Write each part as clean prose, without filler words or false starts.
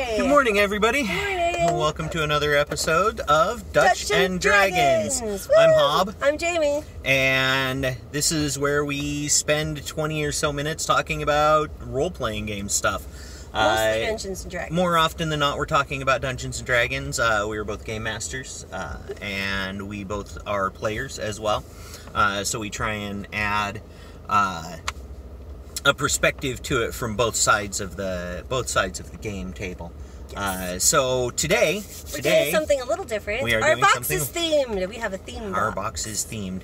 Hi! Good morning, everybody. Good morning. Welcome to another episode of Dutch and Dragons. Dragons. Woo! I'm Hob. I'm Jamie. And this is where we spend 20 or so minutes talking about role-playing game stuff. Mostly Dungeons and Dragons. More often than not, we're talking about Dungeons and Dragons. We are both game masters, and we both are players as well. So we try and add a perspective to it from both sides of the game table. Yes. So today we're doing something a little different. We are Our doing box something, is themed. We have a theme box. Our box is themed.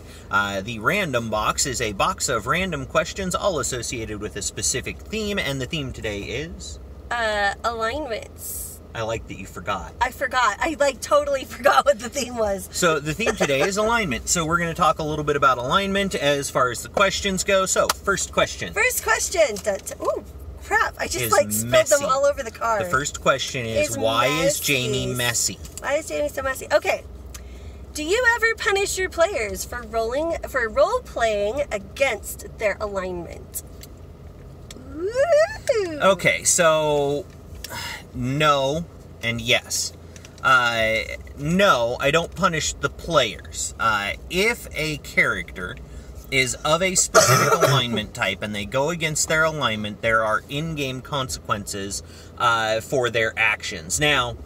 The random box is a box of random questions, all associated with a specific theme, and the theme today is alignments. I like that you forgot. I forgot. I totally forgot what the theme was. So the theme today is alignment. So we're going to talk a little bit about alignment as far as the questions go. So first question. First question. Ooh, crap. I just spilled messy. them all over the car. The first question is why is Jamie messy? Why is Jamie so messy? Okay. Do you ever punish your players for role-playing against their alignment? Woo! Okay, so no and yes. No, I don't punish the players. If a character is of a specific alignment type and they go against their alignment, there are in-game consequences for their actions. Now,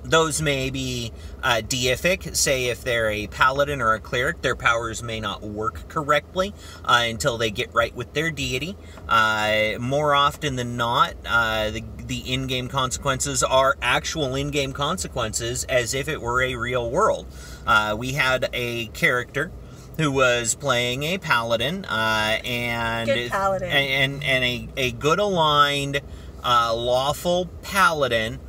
those may be deific. Say if they're a paladin or a cleric, their powers may not work correctly until they get right with their deity. More often than not, the in-game consequences are actual in-game consequences as if it were a real world. We had a character who was playing a paladin, and a good aligned, lawful paladin,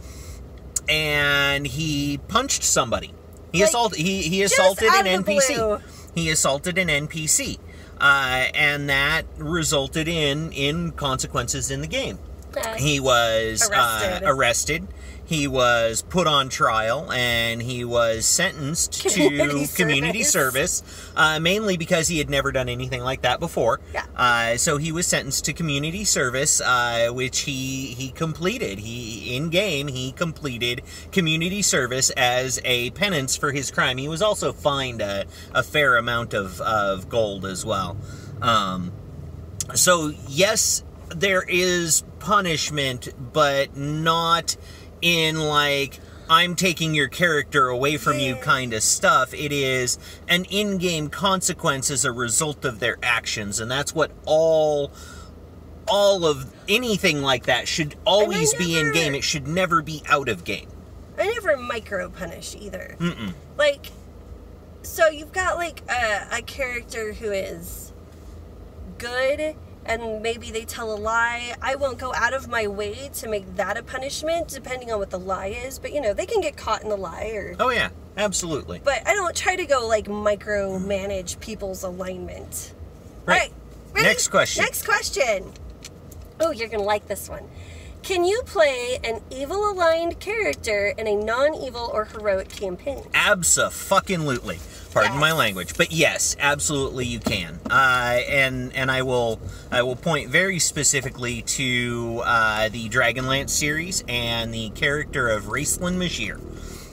and he punched somebody. He assaulted an NPC. He assaulted an NPC, and that resulted in consequences in the game. He was arrested. He was put on trial, and he was sentenced to community service, mainly because he had never done anything like that before. Yeah. So he was sentenced to community service, which he completed. In-game, he completed community service as a penance for his crime. He was also fined a fair amount of gold as well. So, yes, there is punishment, but not in I'm taking your character away from you kind of stuff. It is an in-game consequence as a result of their actions, and that's what all of anything like that should always be in-game. It should never be out of game. I never micro-punish either. Mm-mm. So you've got a character who is good, and maybe they tell a lie. I won't go out of my way to make that a punishment, depending on what the lie is. But, they can get caught in the lie. Oh, yeah. Absolutely. But I don't try to go, micromanage people's alignment. Right. All right. Ready? Next question. Next question. Oh, you're going to like this one. Can you play an evil-aligned character in a non-evil or heroic campaign? Abso-fucking-lutely. Pardon my language, but yes, absolutely you can. And I will point very specifically to the Dragonlance series and the character of Raistlin Majir.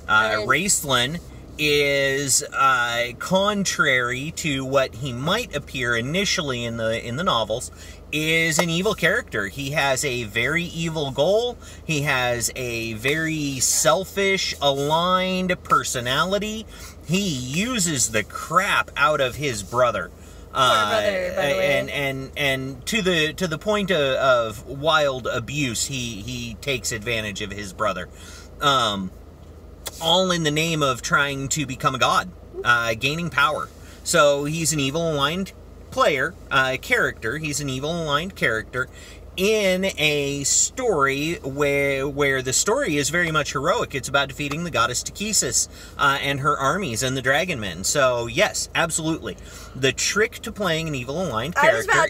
Raistlin is contrary to what he might appear initially in the novels, is an evil character. He has a very evil goal. He has a very selfish, aligned personality. He uses the crap out of his brother. Brother, by the way. And to the point of wild abuse, he takes advantage of his brother. All in the name of trying to become a god, gaining power. So he's an evil aligned character. He's an evil aligned character in a story where the story is very much heroic. It's about defeating the goddess Takesis and her armies and the dragon men. So yes, absolutely. The trick to playing an evil aligned character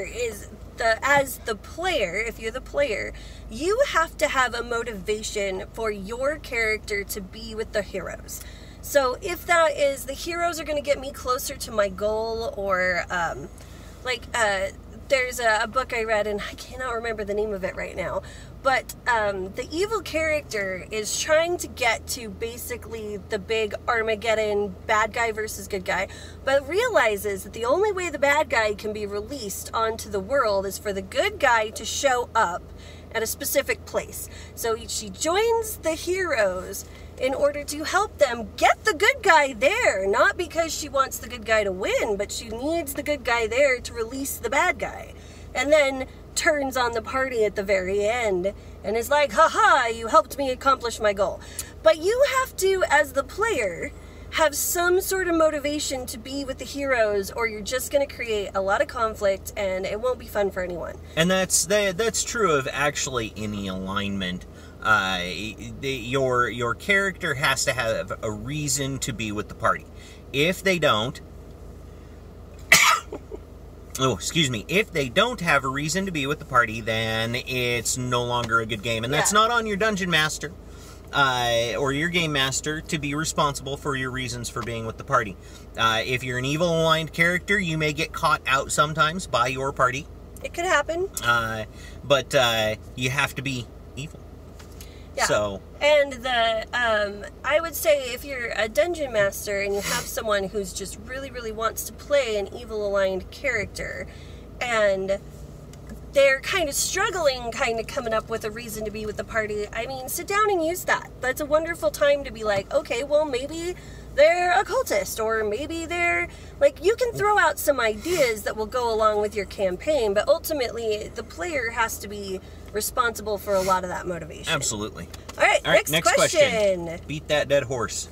is as the player, if you're the player, you have to have a motivation for your character to be with the heroes. So if that is the heroes are going to get me closer to my goal, or there's a book I read, and I cannot remember the name of it right now, but the evil character is trying to get to basically the big Armageddon bad guy versus good guy, but realizes that the only way the bad guy can be released onto the world is for the good guy to show up at a specific place. So she joins the heroes in order to help them get the good guy there, not because she wants the good guy to win, but she needs the good guy there to release the bad guy. And then turns on the party at the very end and is like, haha, you helped me accomplish my goal. But you have to, as the player, have some sort of motivation to be with the heroes, or you're just going to create a lot of conflict and it won't be fun for anyone. And that's true of actually any alignment. Your character has to have a reason to be with the party. If they don't, if they don't have a reason to be with the party, then it's no longer a good game. And that's not on your dungeon master or your game master to be responsible for your reasons for being with the party. If you're an evil aligned character, you may get caught out sometimes by your party. It could happen. But you have to be evil. Yeah. So, and I would say if you're a dungeon master and you have someone who's just really, really wants to play an evil aligned character, and they're kind of struggling, kind of coming up with a reason to be with the party, I mean, sit down and use that. That's a wonderful time to be like, okay, well, maybe they're a cultist, or maybe they're, like, you can throw out some ideas that will go along with your campaign, but ultimately the player has to be responsible for a lot of that motivation. Absolutely. All right, next question. Beat that dead horse.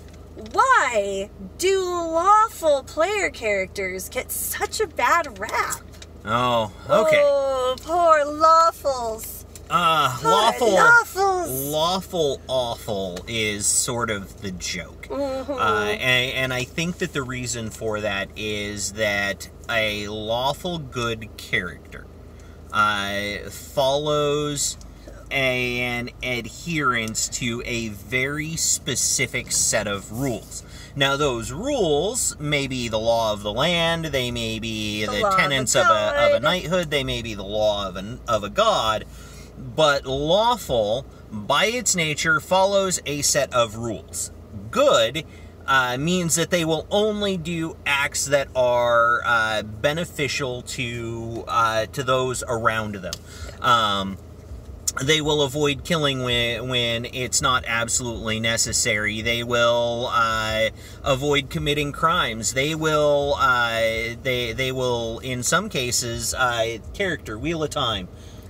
Why do lawful player characters get such a bad rap? Oh, okay. Oh, poor lawfuls. Lawful awful is sort of the joke. Mm-hmm. And I think that the reason for that is that a lawful good character follows an adherence to a very specific set of rules. Now, those rules may be the law of the land, they may be the tenets of a knighthood, they may be the law of a god, but lawful, by its nature, follows a set of rules. Good means that they will only do acts that are beneficial to those around them. They will avoid killing when it's not absolutely necessary. They will avoid committing crimes. They will they will in some cases character Wheel of Time.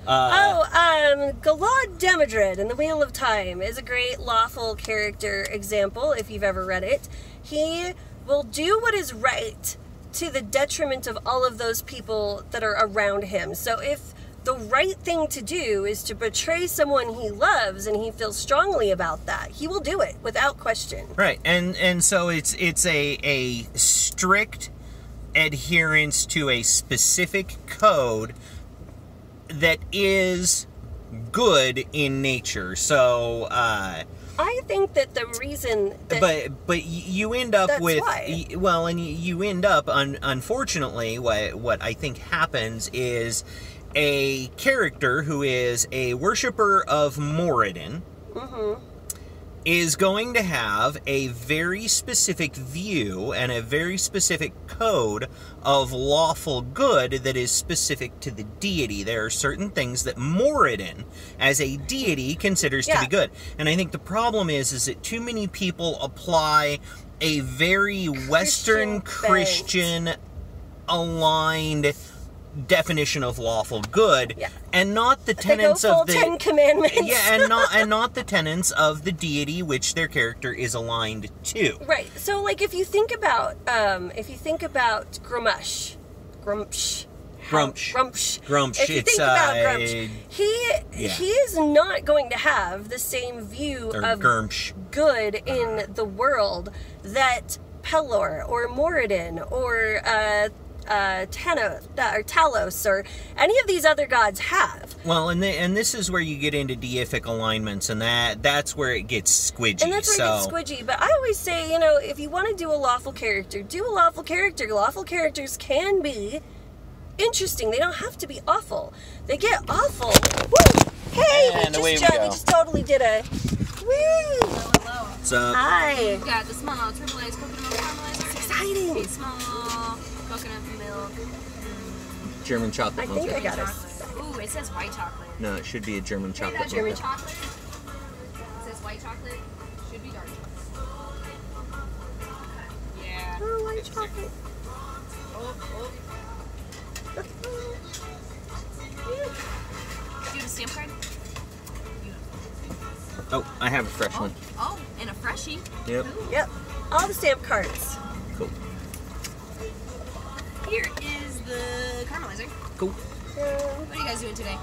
Galad Demodred in the Wheel of Time is a great lawful character example, if you've ever read it. He will do what is right to the detriment of all of those people that are around him. So if the right thing to do is to betray someone he loves and he feels strongly about that, he will do it without question. Right, and so it's a strict adherence to a specific code that is good in nature. So I think that the reason that but you end up with why. Well, and you end up unfortunately what I think happens is a character who is a worshiper of Moradin is going to have a very specific view and a very specific code of lawful good that is specific to the deity. There are certain things that Moradin, as a deity, considers to be good. And I think the problem is that too many people apply a very Western Christian aligned definition of lawful good, and not the tenets of the Ten Commandments. and not the tenets of the deity which their character is aligned to. Right. So, like, if you think about Grumsh. If you think about Grumsh, he is not going to have the same view of good in the world that Pelor or Moradin or Talos or any of these other gods have. Well, and this is where you get into deific alignments, and that's where it gets squidgy. And that's where it gets squidgy. But I always say, you know, if you want to do a lawful character, do a lawful character. Lawful characters can be interesting. They don't have to be awful. They get awful. Woo! Hey, And away we we go. just totally did a woo! Hello. What's up? Hi. We've got the small triple A's coconut milk caramelizer. It's exciting. A small coconut milk. German chocolate I think mocha. I got it. Ooh, it says white chocolate. No, it should be a German Hey, chocolate that German mocha. chocolate. It says white chocolate. Should be dark chocolate. Yeah. Oh, white chocolate. Do you have a stamp card? Oh, I have a fresh one. Oh, and a freshie. Yep. Yep. All the stamp cards. Cool. Here is the caramelizer. Cool. What are you guys doing today?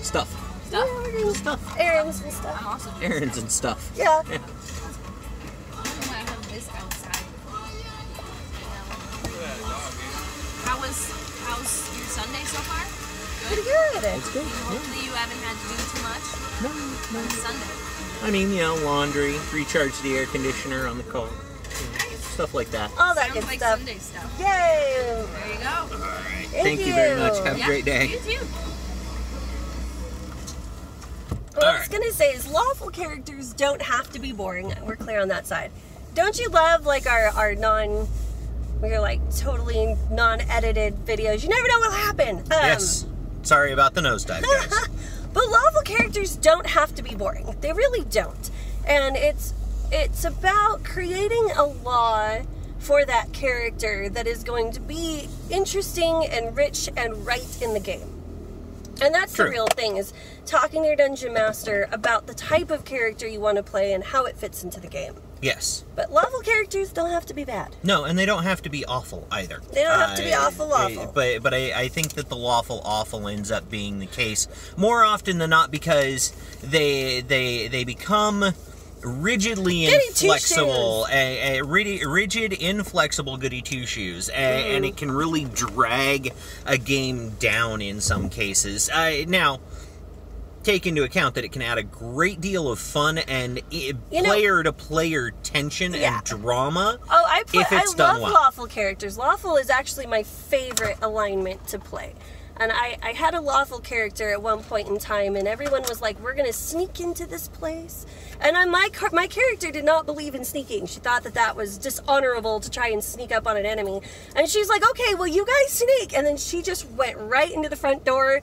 Stuff. Stuff? Yeah, we're doing Stuff. errands and stuff. I'm also doing Errands and stuff. Yeah. I have this outside. How's your Sunday so far? Pretty good. It's good. Hopefully you haven't had to do too much on Sunday. I mean, you know, laundry, recharge the air conditioner on the car, stuff like that. All that Sounds good like stuff. Sunday stuff. Yay! There you go. Thank you very much. Have a great day. You too. What I was gonna say is lawful characters don't have to be boring. We're clear on that side. Don't you love like our we're like totally non-edited videos? You never know what'll happen. Yes. Sorry about the nosedive, guys. But lawful characters don't have to be boring. They really don't. And it's about creating a law for that character that is going to be interesting and rich and right in the game. And that's True. the real thing, is talking to your dungeon master about the type of character you want to play and how it fits into the game. Yes. But lawful characters don't have to be bad. No, and they don't have to be awful either. They don't have to be awful. But I think that the lawful awful ends up being the case more often than not, because they become rigidly Goody inflexible, rigid, inflexible goody two shoes, and it can really drag a game down in some cases. Now, take into account that it can add a great deal of fun and player-to-player tension and drama. Oh, if it's I done love well. lawful characters. Lawful is actually my favorite alignment to play. And I had a lawful character at one point in time, and everyone was like, we're going to sneak into this place. And my character did not believe in sneaking. She thought that was dishonorable to try and sneak up on an enemy. And she's like, okay, well, you guys sneak. And then she just went right into the front door.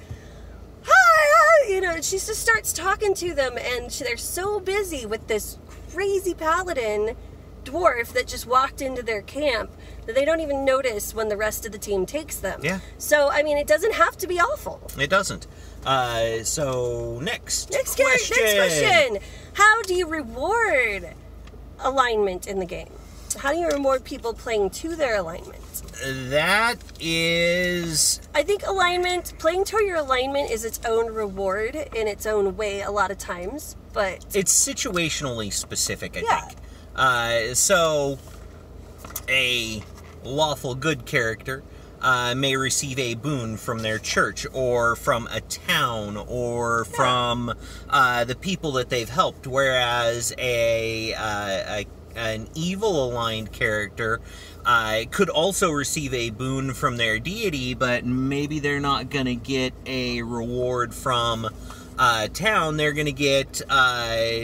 Hi, you know, she just starts talking to them, and they're so busy with this crazy paladin dwarf that just walked into their camp that they don't even notice when the rest of the team takes them. Yeah. So, I mean, it doesn't have to be awful. It doesn't. So, next question. How do you reward alignment in the game? How do you reward people playing to their alignment? That is... I think playing to your alignment is its own reward in its own way a lot of times, but... It's situationally specific, I think. So, a lawful good character may receive a boon from their church, or from a town, or from the people that they've helped, whereas an evil-aligned character could also receive a boon from their deity, but maybe they're not going to get a reward from town. They're going to get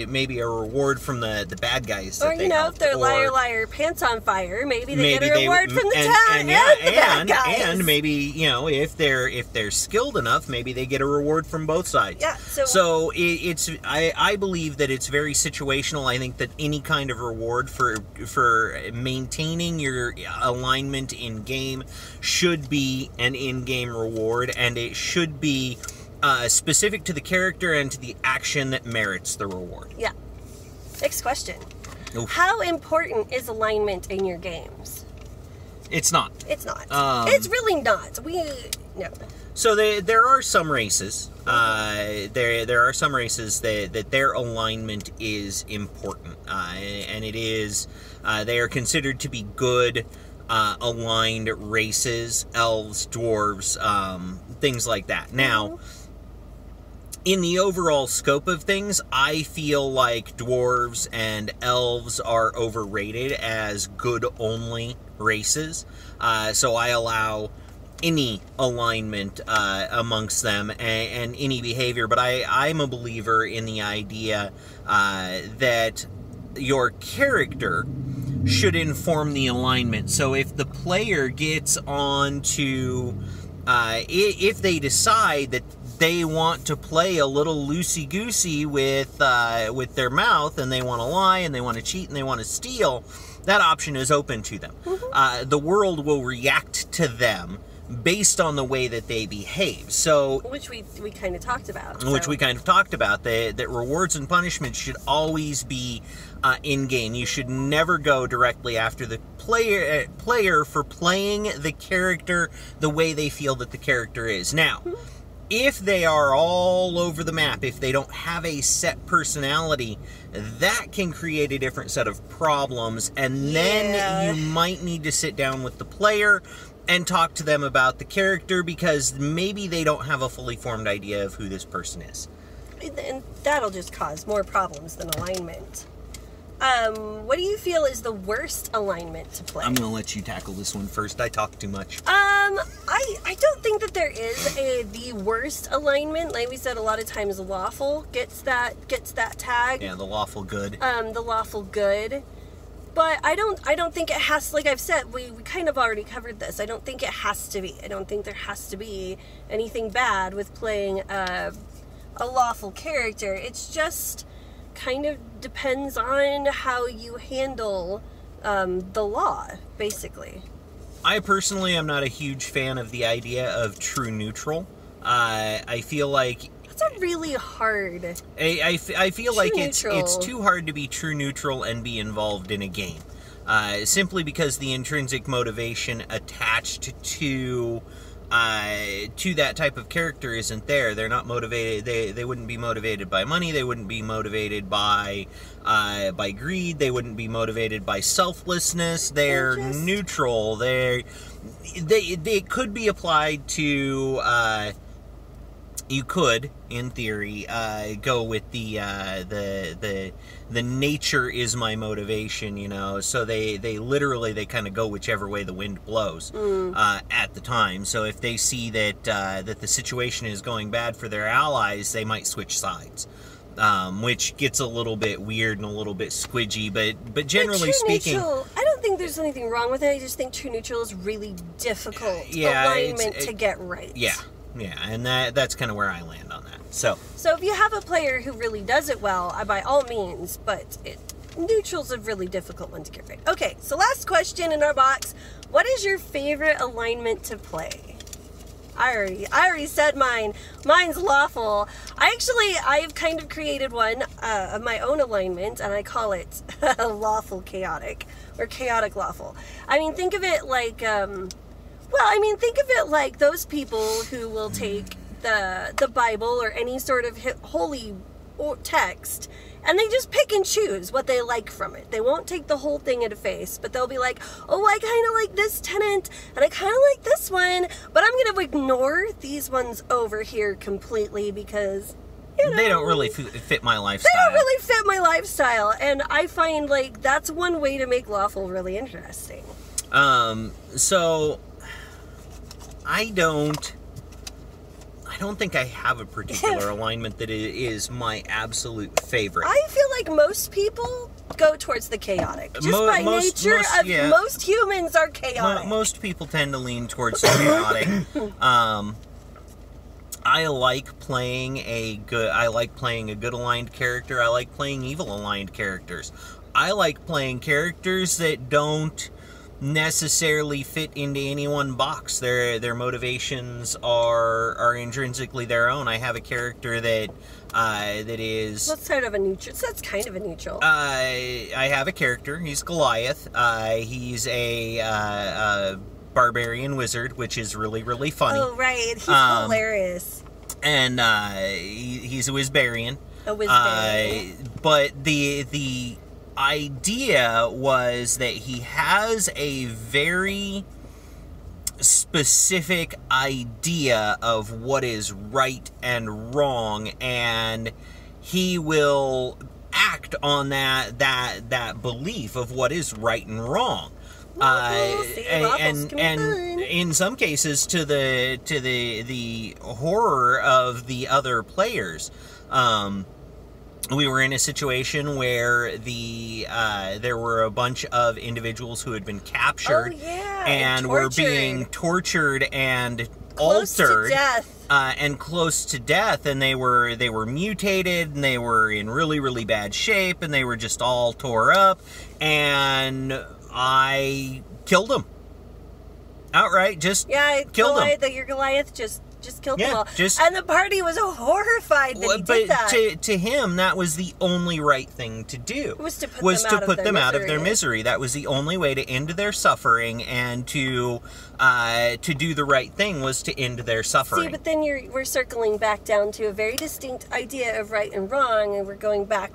maybe a reward from the bad guys that or, you know, if they're liar, pants on fire, maybe they get a reward from the town and the bad guys. And maybe, you know, if they're skilled enough, maybe they get a reward from both sides. Yeah. So I believe that it's very situational. I think that any kind of reward for maintaining your alignment in game should be an in-game reward, and it should be specific to the character and to the action that merits the reward. Yeah. Next question. Oof. How important is alignment in your games? It's not. It's not. It's really not. No. So there are some races. There are some races that their alignment is important, and it is they are considered to be good aligned races: elves, dwarves, things like that. Now, in the overall scope of things, I feel like dwarves and elves are overrated as good-only races. So I allow any alignment amongst them and any behavior, but I'm a believer in the idea that your character should inform the alignment. So if the player gets on to, if they decide that they want to play a little loosey-goosey with their mouth, and they want to lie, and they want to cheat, and they want to steal, that option is open to them. The world will react to them based on the way that they behave. So, which we kind of talked about. Which we kind of talked about. That rewards and punishments should always be in-game. You should never go directly after the player for playing the character the way they feel that the character is. Now, if they are all over the map, if they don't have a set personality, that can create a different set of problems, and then you might need to sit down with the player and talk to them about the character, because maybe they don't have a fully formed idea of who this person is. And that'll just cause more problems than alignment. What do you feel is the worst alignment to play? I'm going to let you tackle this one first. I talk too much. I don't think that there is the worst alignment. Like we said, a lot of times lawful gets that tag. Yeah, the lawful good. The lawful good. But I don't think it has, like I've said, we kind of already covered this. I don't think it has to be. I don't think there has to be anything bad with playing a lawful character. It's just kind of depends on how you handle the law, basically. I personally am not a huge fan of the idea of true neutral. I feel like it's a really hard. I feel like it's too hard to be true neutral and be involved in a game, simply because the intrinsic motivation attached to that type of character isn't there. They're not motivated. They wouldn't be motivated by money. They wouldn't be motivated by greed. They wouldn't be motivated by selflessness. They're neutral. They could be applied to. You could, in theory, go with the nature is my motivation, you know. So they literally kind of go whichever way the wind blows at the time. So if they see that that the situation is going bad for their allies, they might switch sides, which gets a little bit weird and a little bit squidgy. But generally speaking, neutral, I don't think there's anything wrong with it. I just think true neutral is really difficult alignment to get right. Yeah, and that's kind of where I land on that. So if you have a player who really does it well, by all means, but neutral's a really difficult one to get right. Okay, so last question in our box. What is your favorite alignment to play? I already said mine. Mine's lawful. I've kind of created one of my own alignment, and I call it lawful chaotic, or chaotic lawful. I mean, think of it like... think of it like those people who will take the Bible or any sort of holy text, and they just pick and choose what they like from it. They won't take the whole thing at a face, but they'll be like, oh, I kind of like this tenet, and I kind of like this one, but I'm going to ignore these ones over here completely because... they don't really fit my lifestyle. They don't really fit my lifestyle, and I find like that's one way to make lawful really interesting. So I don't think I have a particular alignment that is my absolute favorite. I feel like most people go towards the chaotic. Just by nature of most humans are chaotic. Most people tend to lean towards the chaotic. I like playing a good aligned character. I like playing evil aligned characters. I like playing characters that don't necessarily fit into any one box. Their motivations are intrinsically their own. I have a character that is... That's kind of a neutral. So that's kind of a neutral. I have a character. He's Goliath. He's a barbarian wizard, which is really, really funny. Oh, right. He's hilarious. And he's a Wizbarian. A Wizbarian. But the idea was that he has a very specific idea of what is right and wrong, and he will act on that belief of what is right and wrong. Waffles can be and fun. in some cases to the horror of the other players. We were in a situation where there were a bunch of individuals who had been captured and were being tortured and close altered to death. And close to death, and they were mutated, and they were in really, really bad shape, and they were just all tore up, and I killed them outright. Just killed them. Your Goliath just killed them all. Just, and the party was horrified that he did that. But to him, that was the only right thing to do. Was to put them out of their misery. That was the only way to end their suffering, and to do the right thing was to end their suffering. See, but then we're circling back down to a very distinct idea of right and wrong, and we're going back.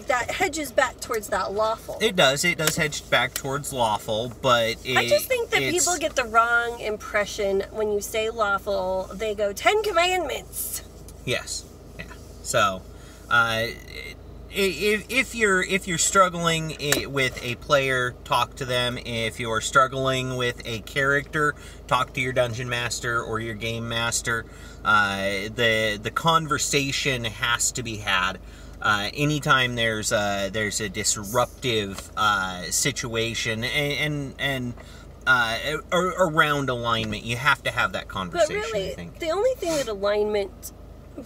That hedges back towards that lawful. It does. It does hedge back towards lawful, but I just think that people get the wrong impression when you say lawful. They go 10 Commandments. Yes. Yeah. So, if you're struggling with a player, talk to them. If you're struggling with a character, talk to your dungeon master or your game master. The conversation has to be had. Anytime there's a disruptive situation and around alignment, you have to have that conversation. But really, I think the only thing that alignment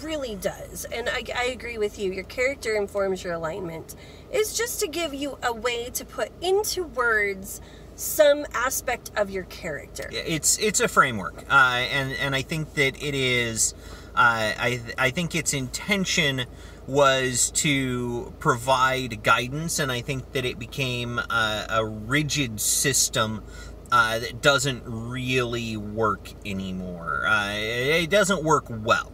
really does, and I agree with you, your character informs your alignment, is just to give you a way to put into words some aspect of your character. It's a framework, and I think that it is. I think its intention was to provide guidance, and I think that it became a rigid system that doesn't really work anymore. It doesn't work well.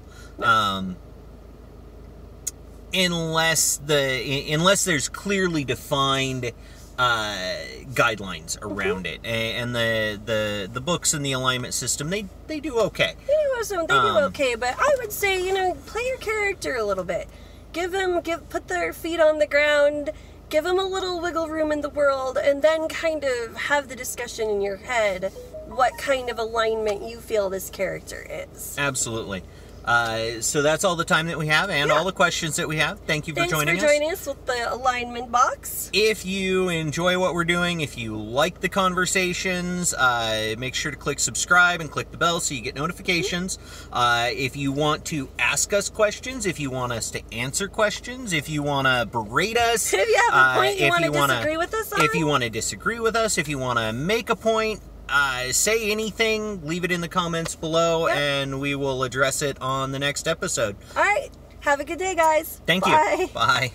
Unless there's clearly defined guidelines around it, and the books and the alignment system, they do okay. They do okay, but I would say, play your character a little bit. Put their feet on the ground, give them a little wiggle room in the world, and then kind of have the discussion in your head what kind of alignment you feel this character is. Absolutely. So that's all the time that we have, and all the questions that we have. Thank you for joining us. Thanks for joining us with the alignment box. If you enjoy what we're doing, if you like the conversations, make sure to click subscribe and click the bell so you get notifications. If you want to ask us questions, if you want us to answer questions, if you want to berate us, if you have a point you want to disagree with us on, if you want to disagree with us, if you want to make a point, say anything, leave it in the comments below, and we will address it on the next episode. All right. Have a good day, guys. Thank Bye. you. Bye.